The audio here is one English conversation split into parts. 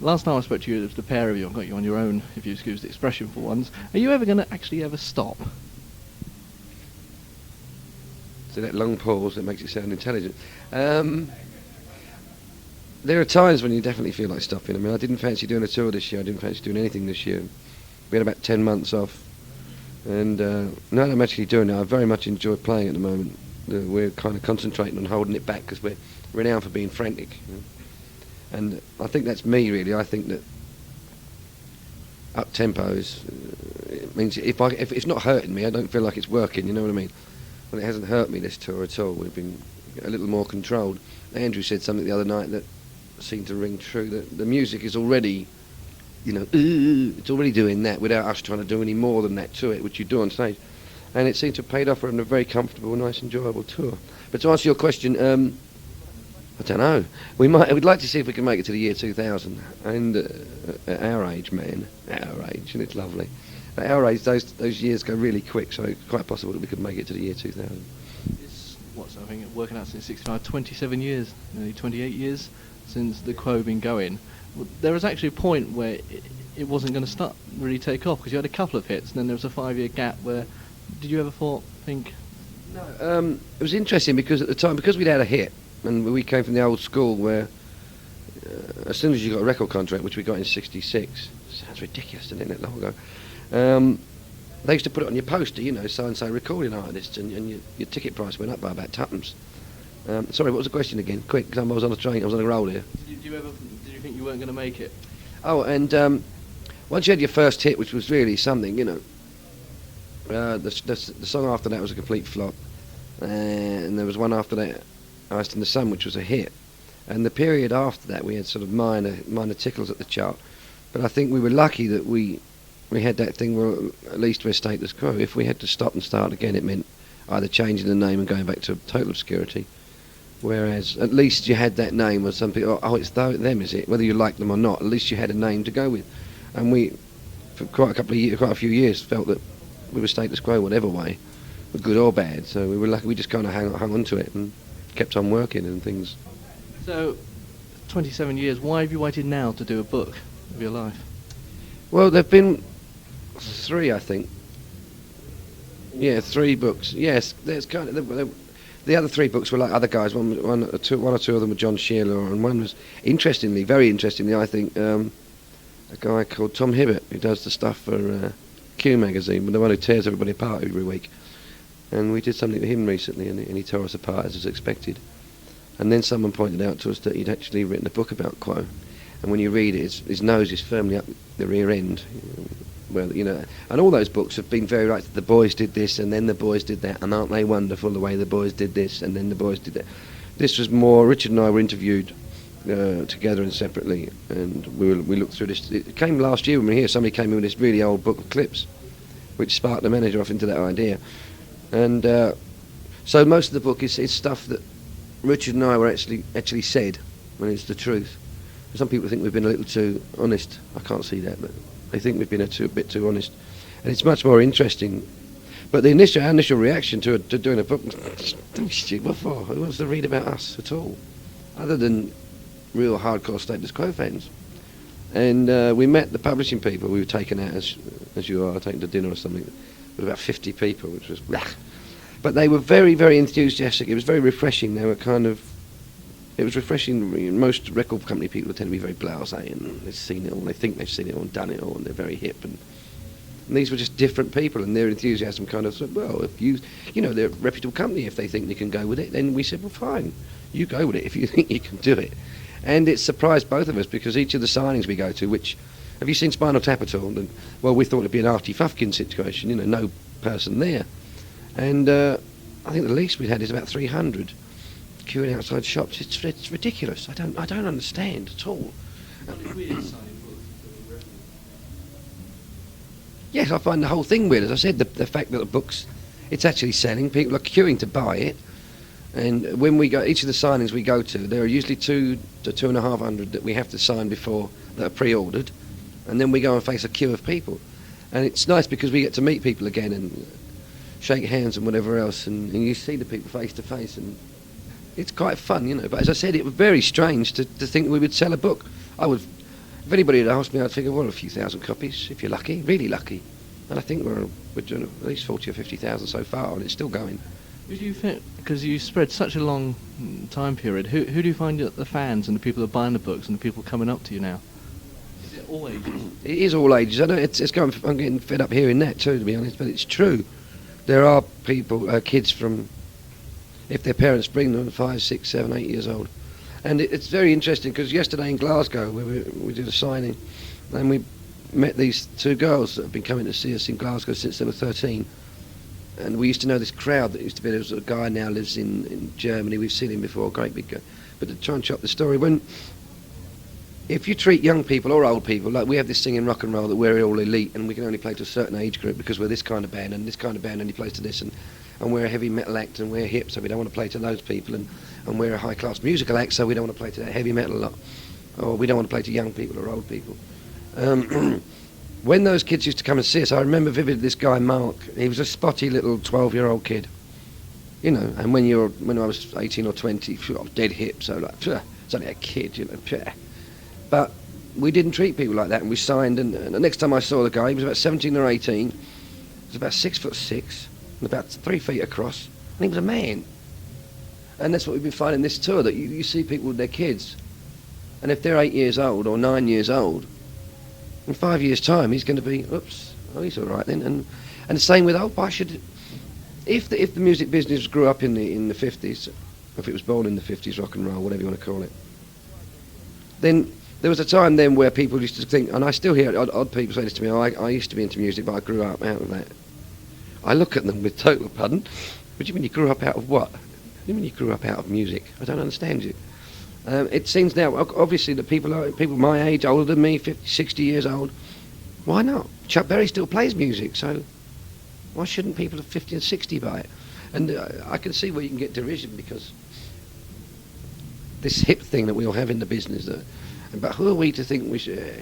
Last time I spoke to you, it was the pair of you. I've got you on your own, if you excuse the expression for once. Are you ever going to actually ever stop? So that long pause that makes it sound intelligent. There are times when you definitely feel like stopping. I mean, I didn't fancy doing a tour this year. I didn't fancy doing anything this year. We had about 10 months off. And now that I'm actually doing it, I very much enjoy playing at the moment. We're kind of concentrating on holding it back because we're renowned for being frantic. You know? And I think that's me, really. I think that up tempos it means if it's not hurting me, I don't feel like it's working. You know what I mean? Well, it hasn't hurt me this tour at all. We've been a little more controlled. Andrew said something the other night that seemed to ring true. That the music is already, you know, it's already doing that without us trying to do any more than that to it, which you do on stage. And it seemed to have paid off. We're having a very comfortable, nice, enjoyable tour. But to answer your question, I don't know. We'd like to see if we can make it to the year 2000. And at our age, man, at our age, and it's lovely. At our age, those years go really quick, so it's quite possible that we could make it to the year 2000. It's, I think, working out since 65, 27 years, nearly 28 years since the Quo been going. Well, there was actually a point where it wasn't going to start really take off, because you had a couple of hits, and then there was a 5-year gap where, did you ever think... No, it was interesting because at the time, because we'd had a hit, and we came from the old school where as soon as you got a record contract, which we got in '66, sounds ridiculous, doesn't it, that long ago, they used to put it on your poster, you know, so-and-so recording artist, and your ticket price went up by about tuppence. Sorry, what was the question again? Quick, because I was on a train, I was on a roll here. Did you think you weren't going to make it? Oh, and once you had your first hit, which was really something, you know, the song after that was a complete flop, and there was one after that, Iced in the Sun, which was a hit, and the period after that we had sort of minor tickles at the chart, but I think we were lucky that we had that thing where at least we're status quo. If we had to stop and start again, it meant either changing the name and going back to total obscurity, whereas at least you had that name, or some people, oh, it's them, is it? Whether you liked them or not, at least you had a name to go with, and we, for quite a few years, felt that we were status quo whatever way, good or bad. So we were lucky. We just kind of hung on to it and kept on working and things. So, 27 years. Why have you waited now to do a book of your life? Well, there've been 3, I think. Yeah, 3 books. Yes, there's kind of the other 3 books were like other guys. One or two of them were John Shearer, and one was very interestingly, I think, a guy called Tom Hibbert, who does the stuff for Q magazine, the one who tears everybody apart every week. And we did something to him recently, and he tore us apart as was expected. And then someone pointed out to us that he'd actually written a book about Quo. And when you read it, his nose is firmly up the rear end. Well, you know, and all those books have been very right. The boys did this, and then the boys did that, and aren't they wonderful the way the boys did this, and then the boys did that. This was more. Richard and I were interviewed together and separately, and we looked through this. It came last year when we were here. Somebody came in with this really old book of clips, which sparked the manager off into that idea. And so most of the book is stuff that Richard and I were actually said, when it's the truth. Some people think we've been a little too honest. I can't see that, but they think we've been a bit too honest, and it's much more interesting. But our initial reaction to doing a book was, don't be stupid, what for? Who wants to read about us at all, other than real hardcore status quo fans? And we met the publishing people. We were taken out as you are, taken to dinner or something, with about 50 people, which was blah. But they were very, very enthusiastic. It was very refreshing. They were it was refreshing. Most record company people tend to be very blasé, and they've seen it all, they think they've seen it all and done it all, and they're very hip. And these were just different people, and their enthusiasm kind of said, well, if you know, they're a reputable company. If they think they can go with it, then we said, well, fine, you go with it if you think you can do it. And it surprised both of us, because each of the signings we go to, which, have you seen Spinal Tap at all? And, well, we thought it'd be an Artie Fufkin situation, you know, no person there. And I think the least we'd had is about 300 queuing outside shops. It's ridiculous. I don't understand at all. Yes, I find the whole thing weird. As I said, the fact that the books, it's actually selling. People are queuing to buy it. And when we go, each of the signings we go to, there are usually 200 to 250 that we have to sign before that are pre-ordered, and then we go and face a queue of people. And it's nice because we get to meet people again and shake hands and whatever else, and you see the people face to face, and it's quite fun, you know. But as I said, it was very strange to think we would sell a book. if anybody had asked me, I'd figure, well, a few thousand copies, if you're lucky, really lucky. And I think we're doing at least 40 or 50,000 so far, and it's still going. Who do you think, because you spread such a long time period, who do you find the fans and the people that are buying the books and the people coming up to you now? Is it all ages? It is all ages. I know it's going. I'm getting fed up hearing that too, to be honest, but it's true. There are people, kids from, if their parents bring them, 5, 6, 7, 8 years old. And it's very interesting, because yesterday in Glasgow, we did a signing, and we met these two girls that have been coming to see us in Glasgow since they were 13. And we used to know this crowd that used to be, there was a guy now lives in Germany, we've seen him before, a great big guy. But to try and chop the story, if you treat young people or old people, like we have this thing in rock and roll that we're all elite and we can only play to a certain age group because we're this kind of band, and this kind of band only plays to this, and we're a heavy metal act and we're hip, so we don't want to play to those people, and we're a high class musical act, so we don't want to play to that heavy metal lot, or we don't want to play to young people or old people. When those kids used to come and see us, I remember vividly this guy Mark. He was a spotty little 12-year-old kid, you know. And when I was 18 or 20, I was dead hip, so like, it's only a kid, you know. But we didn't treat people like that, and we signed. And the next time I saw the guy, he was about 17 or 18. He was about 6'6", and about 3 feet across, and he was a man. And that's what we've been finding this tour, that you see people with their kids, and if they're 8 years old or 9 years old, in 5 years' time, he's going to be, he's all right then. And the same with, if the music business grew up in the 50s, if it was born in the 50s, rock and roll, whatever you want to call it, then there was a time then where people used to think, and I still hear odd people say this to me, I used to be into music, but I grew up out of that. I look at them with total pardon. What do you mean you grew up out of what? What do you mean you grew up out of music? I don't understand you. It seems now, obviously, that people my age, older than me, 50, 60 years old, why not? Chuck Berry still plays music, so why shouldn't people of 50 and 60 buy it? And I can see where you can get derision, because this hip thing that we all have in the business, but who are we to think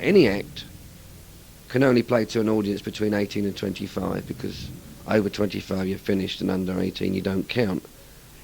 any act can only play to an audience between 18 and 25, because over 25 you're finished and under 18 you don't count.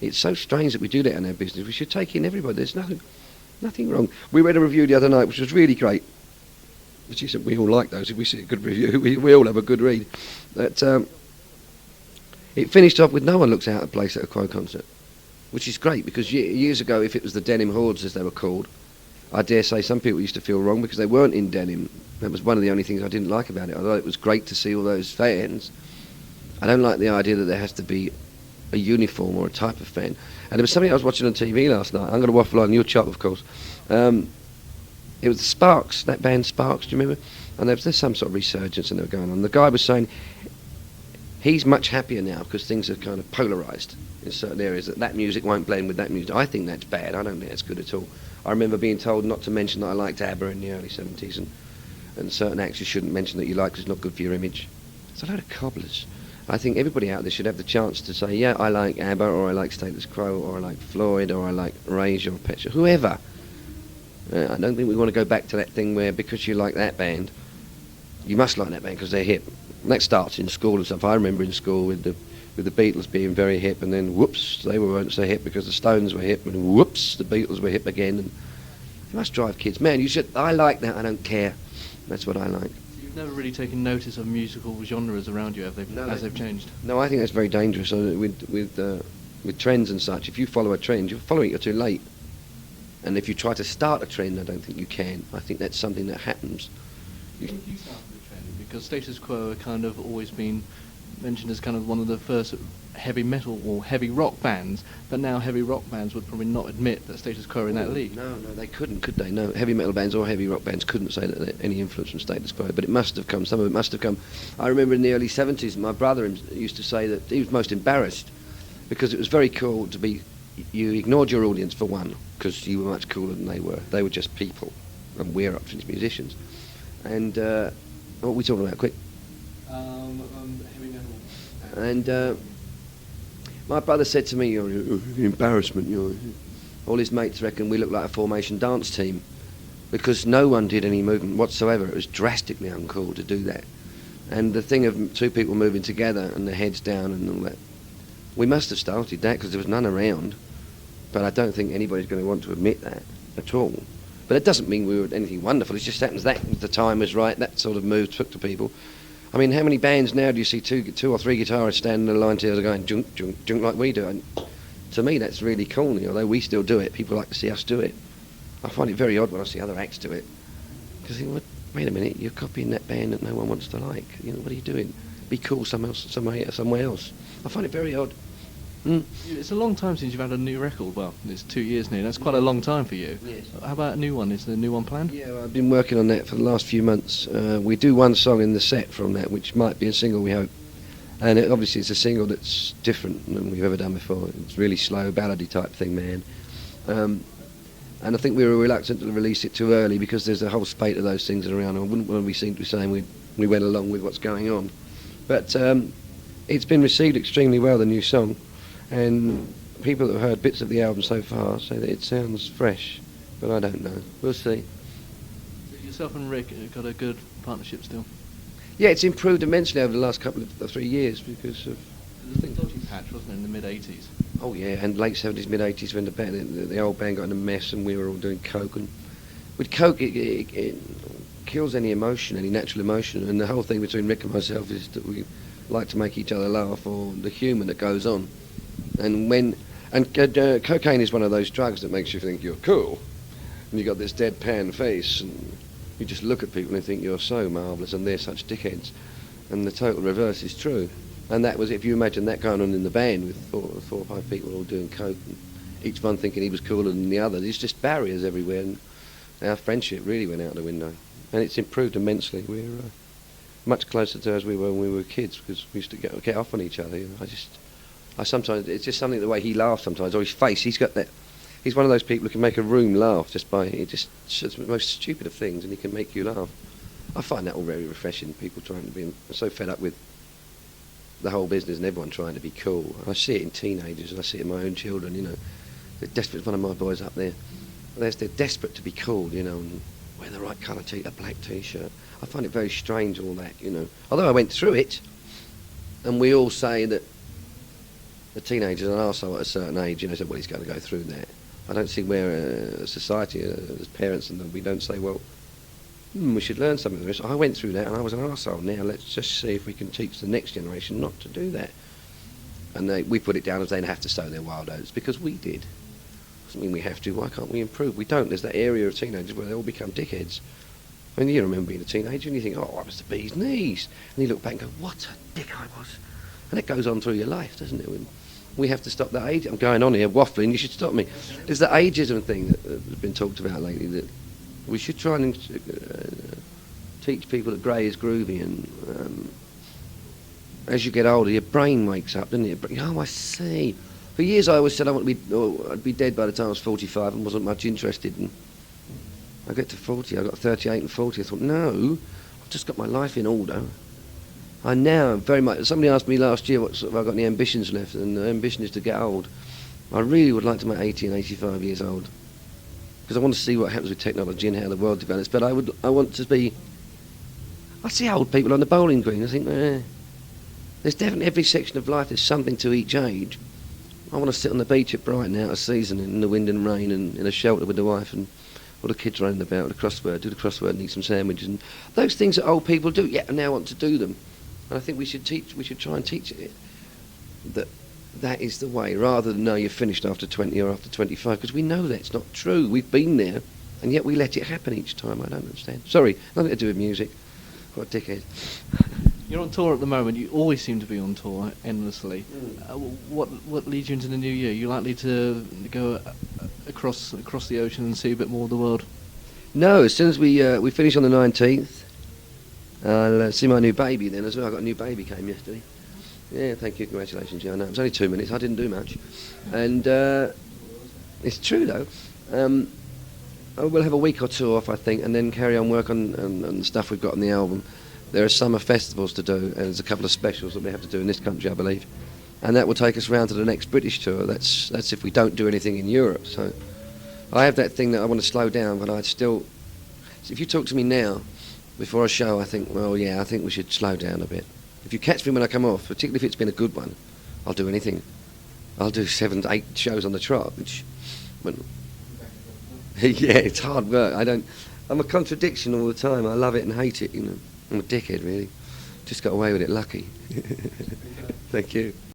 It's so strange that we do that in our business. We should take in everybody. There's nothing wrong. We read a review the other night, which was really great. Which is, we all like those. If we see a good review, we all have a good read. That it finished off with "No one looks out of place at a Quo concert," which is great, because years ago, if it was the denim hordes as they were called, I dare say some people used to feel wrong because they weren't in denim. That was one of the only things I didn't like about it. Although it was great to see all those fans, I don't like the idea that there has to be a uniform or a type of fan. And there was something I was watching on TV last night. I'm going to waffle on, you'll chop, of course. It was Sparks, that band Sparks, do you remember? And there's some sort of resurgence and they were going on. The guy was saying he's much happier now because things are kind of polarised in certain areas, that music won't blend with that music. I think that's bad. I don't think that's good at all. I remember being told not to mention that I liked ABBA in the early 70s, and certain acts you shouldn't mention that you like because it's not good for your image. It's a load of cobblers. I think everybody out there should have the chance to say, yeah, I like ABBA, or I like Status Quo, or I like Floyd, or I like Rage, or Petra, whoever. I don't think we want to go back to that thing where because you like that band, you must like that band because they're hip. And that starts in school and stuff. I remember in school with the Beatles being very hip, and then whoops, they weren't so hip because the Stones were hip, and whoops, the Beatles were hip again. And you must drive kids. Man, you should. I like that. I don't care. That's what I like. You've never really taken notice of musical genres around you, have they? As they've changed. No, I think that's very dangerous. With trends and such, if you follow a trend, you're following it, you're too late. And if you try to start a trend, I don't think you can. I think that's something that happens. You started the trend because Status Quo have kind of always been mentioned as kind of one of the first heavy metal or heavy rock bands, but now heavy rock bands would probably not admit that Status Quo are in that league. No, they couldn't, could they? No, heavy metal bands or heavy rock bands couldn't say that any influence from Status Quo, but it must have come, some of it must have come. I remember in the early 70s, my brother used to say that he was most embarrassed because it was very cool to be, you ignored your audience for one, because you were much cooler than they were. They were just people, and we're up to these musicians. And what are we talking about, quick? Heavy metal. And my brother said to me, you're embarrassment. All his mates reckon we look like a formation dance team because no one did any movement whatsoever. It was drastically uncool to do that. And the thing of two people moving together and their heads down and all that, we must have started that because there was none around. But I don't think anybody's going to want to admit that at all. But it doesn't mean we were anything wonderful. It just happens that the time was right. That sort of move took to people. I mean, how many bands now do you see two or three guitarists standing in a line together going junk, junk, junk like we do? And to me, that's really corny. Although we still do it, people like to see us do it. I find it very odd when I see other acts do it. Because you think, wait a minute, you're copying that band that no one wants to like. You know, what are you doing? Be cool somewhere else. I find it very odd. It's a long time since you've had a new record. Well, it's 2 years now. That's quite a long time for you. Yes. How about a new one? Is there a new one planned? Yeah, well, I've been working on that for the last few months. We do one song in the set from that, which might be a single, we hope. And obviously it's a single that's different than we've ever done before. It's really slow, ballady type thing, man. And I think we were reluctant to release it too early because there's a whole spate of those things around, and I wouldn't want to be seen to be saying we went along with what's going on. But it's been received extremely well, the new song. And people that have heard bits of the album so far say that it sounds fresh, but I don't know. We'll see. Yourself and Rick have got a good partnership still. Yeah, it's improved immensely over the last couple of 3 years because of the thing. Dodgy patch, wasn't it, in the mid '80s? Oh yeah, and late '70s, mid '80s when the old band got in a mess and we were all doing coke. And with coke, it kills any emotion, any natural emotion. And the whole thing between Rick and myself is that we like to make each other laugh, or the humour that goes on. And cocaine is one of those drugs that makes you think you're cool, and you got this deadpan face, and you just look at people and think you're so marvellous, and they're such dickheads. And the total reverse is true. And that was, if you imagine that going on in the band with four or five people all doing coke, and each one thinking he was cooler than the other. There's just barriers everywhere, and our friendship really went out the window. And it's improved immensely. We're much closer to as we were when we were kids, because we used to get off on each other. You know, I sometimes, it's just something the way he laughs sometimes, or his face. He's got that. He's one of those people who can make a room laugh just by just the most stupid of things, and he can make you laugh. I find that all very refreshing. People trying to be so fed up with the whole business and everyone trying to be cool. I see it in teenagers, and I see it in my own children. You know, they're desperate. One of my boys up there, they're desperate to be cool. You know, and wear the right colour a black t-shirt. I find it very strange, all that. You know, although I went through it, and we all say that the teenager's an arsehole at a certain age. You know, so well, he's going to go through that. I don't see where as society, as parents, and we don't say, well, we should learn something from this. I went through that and I was an arsehole. Now let's just see if we can teach the next generation not to do that. And we put it down as they'd have to sow their wild oats because we did. Doesn't mean we have to. Why can't we improve? We don't. There's that area of teenagers where they all become dickheads. I mean, you remember being a teenager and you think, oh, I was the bee's knees. And you look back and go, what a dick I was. And it goes on through your life, doesn't it? We have to stop that age. I'm going on here waffling. You should stop me. There's the ageism thing that has been talked about lately. That we should try and teach people that grey is groovy, and as you get older, your brain wakes up, doesn't it? Oh, I see. For years, I always said I'd be dead by the time I was 45, and wasn't much interested. And I get to 40. I got 38 and 40. I thought, no, I've just got my life in order. I now very much. Somebody asked me last year, what sort of I got any ambitions left, and the ambition is to get old. I really would like to make 80 and 85 years old, because I want to see what happens with technology and how the world develops. But I want to be. I see old people on the bowling green. I think there's definitely every section of life. There's something to each age. I want to sit on the beach at Brighton out of season in the wind and rain, and in a shelter with the wife and all the kids running about with a crossword. Do the crossword and eat some sandwiches, and those things that old people do. Yeah, I now want to do them. And I think we should try and teach it that is the way, rather than, no, you're finished after 20 or after 25, because we know that's not true. We've been there, and yet we let it happen each time. I don't understand. Sorry, nothing to do with music. What a dickhead. You're on tour at the moment. You always seem to be on tour endlessly. What leads you into the new year? You likely to go across the ocean and see a bit more of the world? No, as soon as we finish on the 19th, I'll see my new baby then as well. I got a new baby, came yesterday. Yeah, thank you, congratulations. Yeah, I know, it was only 2 minutes, I didn't do much. And it's true though. We'll have a week or two off, I think, and then carry on work on the stuff we've got on the album. There are summer festivals to do, and there's a couple of specials that we have to do in this country, I believe. And that will take us round to the next British tour. That's if we don't do anything in Europe. So I have that thing that I want to slow down, but I'd still... So if you talk to me now, before a show, I think, well, yeah, I think we should slow down a bit. If you catch me when I come off, particularly if it's been a good one, I'll do anything. I'll do 7 to 8 shows on the trot, which... Yeah, it's hard work. I'm a contradiction all the time. I love it and hate it, you know. I'm a dickhead, really. Just got away with it, lucky. Thank you.